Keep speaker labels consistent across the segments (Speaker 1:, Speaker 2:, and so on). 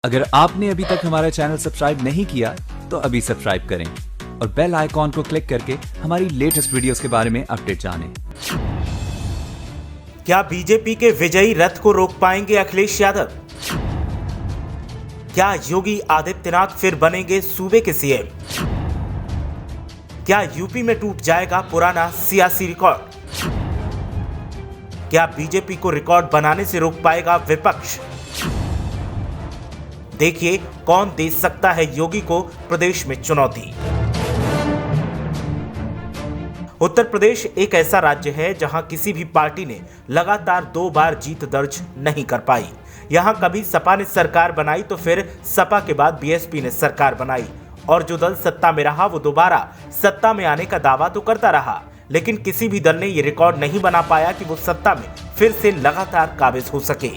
Speaker 1: अगर आपने अभी तक हमारा चैनल सब्सक्राइब नहीं किया तो अभी सब्सक्राइब करें और बेल आइकॉन को क्लिक करके हमारी लेटेस्ट वीडियोस के बारे में अपडेट जानें।
Speaker 2: क्या बीजेपी के विजयी रथ को रोक पाएंगे अखिलेश यादव? क्या योगी आदित्यनाथ फिर बनेंगे सूबे के सीएम? क्या यूपी में टूट जाएगा पुराना सियासी रिकॉर्ड? क्या बीजेपी को रिकॉर्ड बनाने से रोक पाएगा विपक्ष? देखिए कौन दे सकता है योगी को प्रदेश में चुनौती। उत्तर प्रदेश एक ऐसा राज्य है जहां किसी भी पार्टी ने लगातार 2 बार जीत दर्ज नहीं कर पाई। यहां कभी सपा ने सरकार बनाई तो फिर सपा के बाद बीएसपी ने सरकार बनाई और जो दल सत्ता में रहा वो दोबारा सत्ता में आने का दावा तो करता रहा, लेकिन किसी भी दल ने ये रिकॉर्ड नहीं बना पाया कि वो सत्ता में फिर से लगातार काबिज हो सके।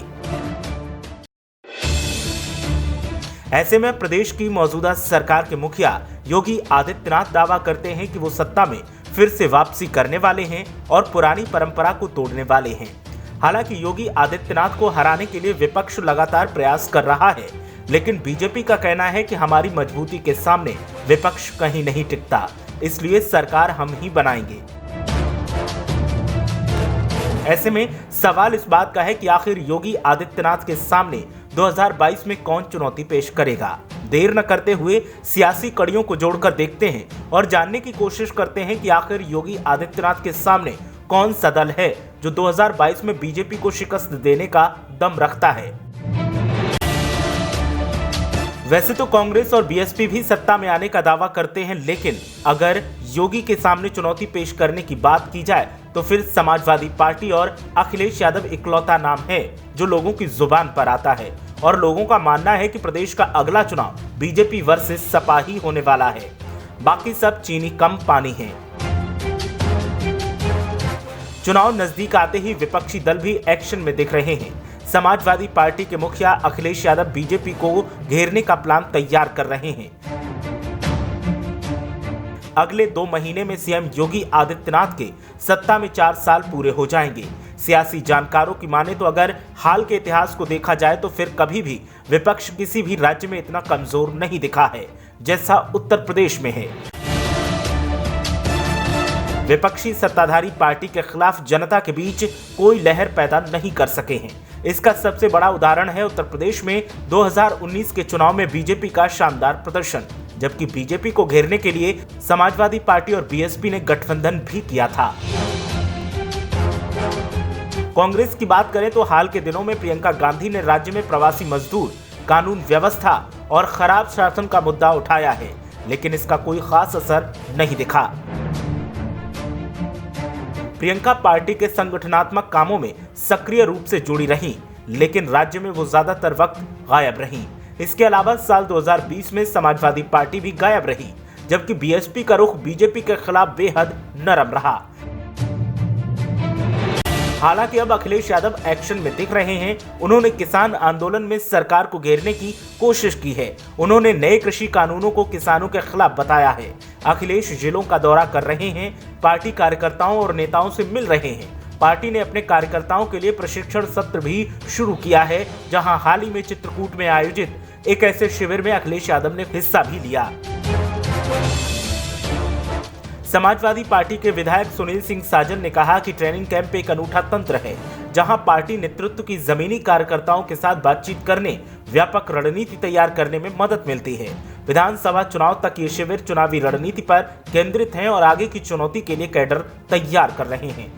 Speaker 2: ऐसे में प्रदेश की मौजूदा सरकार के मुखिया योगी आदित्यनाथ दावा करते हैं कि वो सत्ता में फिर से वापसी करने वाले हैं और पुरानी परंपरा को तोड़ने वाले हैं। हालांकि योगी आदित्यनाथ को हराने के लिए विपक्ष लगातार प्रयास कर रहा है, लेकिन बीजेपी का कहना है कि हमारी मजबूती के सामने विपक्ष कहीं नहीं टिकता, इसलिए सरकार हम ही बनाएंगे। ऐसे में सवाल इस बात का है कि आखिर योगी आदित्यनाथ के सामने 2022 में कौन चुनौती पेश करेगा। देर न करते हुए सियासी कड़ियों को जोड़कर देखते हैं और जानने की कोशिश करते हैं कि आखिर योगी आदित्यनाथ के सामने कौन सा दल है जो 2022 में बीजेपी को शिकस्त देने का दम रखता है। वैसे तो कांग्रेस और बीएसपी भी सत्ता में आने का दावा करते हैं, लेकिन अगर योगी के सामने चुनौती पेश करने की बात की जाए तो फिर समाजवादी पार्टी और अखिलेश यादव इकलौता नाम है जो लोगों की जुबान पर आता है और लोगों का मानना है कि प्रदेश का अगला चुनाव बीजेपी वर्सेस सपा ही होने वाला है। बाकी सब चीनी कम पानी है। चुनाव नजदीक आते ही विपक्षी दल भी एक्शन में दिख रहे हैं। समाजवादी पार्टी के मुखिया अखिलेश यादव बीजेपी को घेरने का प्लान तैयार कर रहे हैं। अगले 2 महीने में सीएम योगी आदित्यनाथ के सत्ता में 4 साल पूरे हो जाएंगे। सियासी जानकारों की माने तो अगर हाल के इतिहास को देखा जाए तो फिर कभी भी विपक्ष किसी भी राज्य में इतना कमजोर नहीं दिखा है जैसा उत्तर प्रदेश में है। विपक्षी सत्ताधारी पार्टी के खिलाफ जनता के बीच कोई लहर पैदा नहीं कर सके हैं। इसका सबसे बड़ा उदाहरण है उत्तर प्रदेश में 2019 के चुनाव में बीजेपी का शानदार प्रदर्शन, जबकि बीजेपी को घेरने के लिए समाजवादी पार्टी और बीएसपी ने गठबंधन भी किया था। कांग्रेस की बात करें तो हाल के दिनों में प्रियंका गांधी ने राज्य में प्रवासी मजदूर, कानून व्यवस्था और खराब शासन का मुद्दा उठाया है, लेकिन इसका कोई खास असर नहीं दिखा। प्रियंका पार्टी के संगठनात्मक कामों में सक्रिय रूप से जुड़ी रहीं, लेकिन राज्य में वो ज्यादातर वक्त गायब रहीं। इसके अलावा साल 2020 में समाजवादी पार्टी भी गायब रही, जबकि बीएसपी का रुख बीजेपी के खिलाफ बेहद नरम रहा। हालांकि अब अखिलेश यादव एक्शन में दिख रहे हैं। उन्होंने किसान आंदोलन में सरकार को घेरने की कोशिश की है। उन्होंने नए कृषि कानूनों को किसानों के खिलाफ बताया है। अखिलेश जिलों का दौरा कर रहे हैं, पार्टी कार्यकर्ताओं और नेताओं से मिल रहे हैं। पार्टी ने अपने कार्यकर्ताओं के लिए प्रशिक्षण सत्र भी शुरू किया है, जहां हाल ही में चित्रकूट में आयोजित एक ऐसे शिविर में अखिलेश यादव ने हिस्सा भी लिया। समाजवादी पार्टी के विधायक सुनील सिंह साजन ने कहा कि ट्रेनिंग कैंप एक अनूठा तंत्र है, जहां पार्टी नेतृत्व की जमीनी कार्यकर्ताओं के साथ बातचीत करने, व्यापक रणनीति तैयार करने में मदद मिलती है। विधानसभा चुनाव तक ये शिविर चुनावी रणनीति पर केंद्रित है और आगे की चुनौती के लिए कैडर तैयार कर रहे हैं।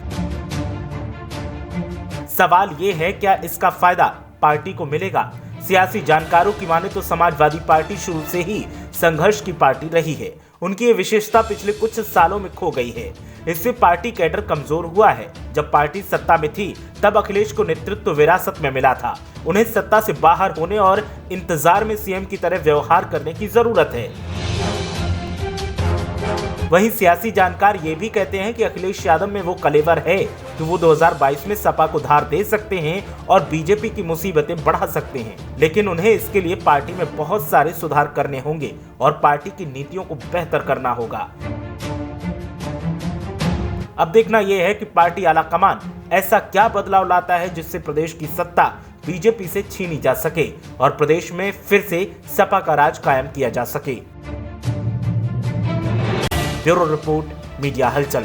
Speaker 2: सवाल ये है, क्या इसका फायदा पार्टी को मिलेगा? सियासी जानकारों की माने तो समाजवादी पार्टी शुरू से ही संघर्ष की पार्टी रही है। उनकी ये विशेषता पिछले कुछ सालों में खो गई है। इससे पार्टी कैडर कमजोर हुआ है। जब पार्टी सत्ता में थी तब अखिलेश को नेतृत्व विरासत में मिला था। उन्हें सत्ता से बाहर होने और इंतजार में सीएम की तरह व्यवहार करने की जरूरत है। वहीं सियासी जानकार ये भी कहते हैं कि अखिलेश यादव में वो कलेवर है कि वो 2022 में सपा को धार दे सकते हैं और बीजेपी की मुसीबतें बढ़ा सकते हैं, लेकिन उन्हें इसके लिए पार्टी में बहुत सारे सुधार करने होंगे और पार्टी की नीतियों को बेहतर करना होगा। अब देखना यह है कि पार्टी आलाकमान ऐसा क्या बदलाव लाता है जिससे प्रदेश की सत्ता बीजेपी से छीनी जा सके और प्रदेश में फिर से सपा का राज कायम किया जा सके। ब्यूरो रिपोर्ट, मीडिया हलचल।